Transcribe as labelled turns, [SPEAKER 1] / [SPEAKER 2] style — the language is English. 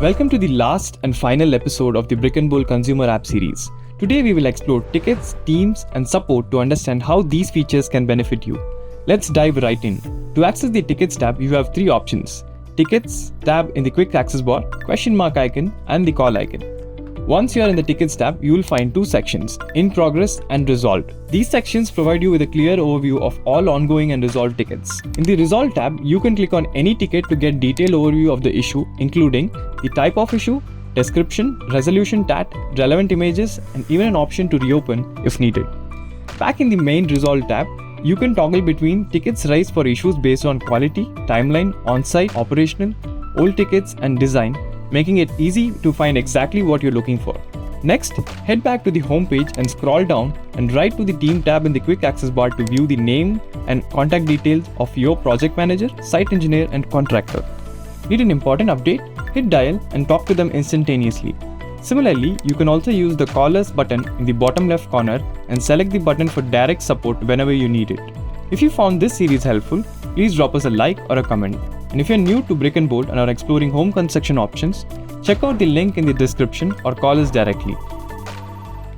[SPEAKER 1] Welcome to the last and final episode of the Brick and Bowl Consumer App series. Today we will explore tickets, teams, and support to understand how these features can benefit you. Let's dive right in. To access the Tickets tab, you have three options: Tickets tab in the Quick Access bar, question mark icon, and the call icon. Once you are in the Tickets tab, you will find two sections: In Progress and Resolved. These sections provide you with a clear overview of all ongoing and resolved tickets. In the Resolved tab, you can click on any ticket to get detailed overview of the issue, including the type of issue, description, resolution stat, relevant images, and even an option to reopen if needed. Back in the main Resolved tab, you can toggle between tickets raised for issues based on quality, timeline, on-site, operational, old tickets, and design, making it easy to find exactly what you're looking for. Next, head back to the home page and scroll down and right to the Team tab in the Quick Access bar to view the name and contact details of your project manager, site engineer, and contractor. Need an important update? Hit dial and talk to them instantaneously. Similarly, you can also use the Call Us button in the bottom left corner and select the button for direct support whenever you need it. If you found this series helpful, please drop us a like or a comment. And if you're new to Brick and Bolt and are exploring home construction options, check out the link in the description or call us directly.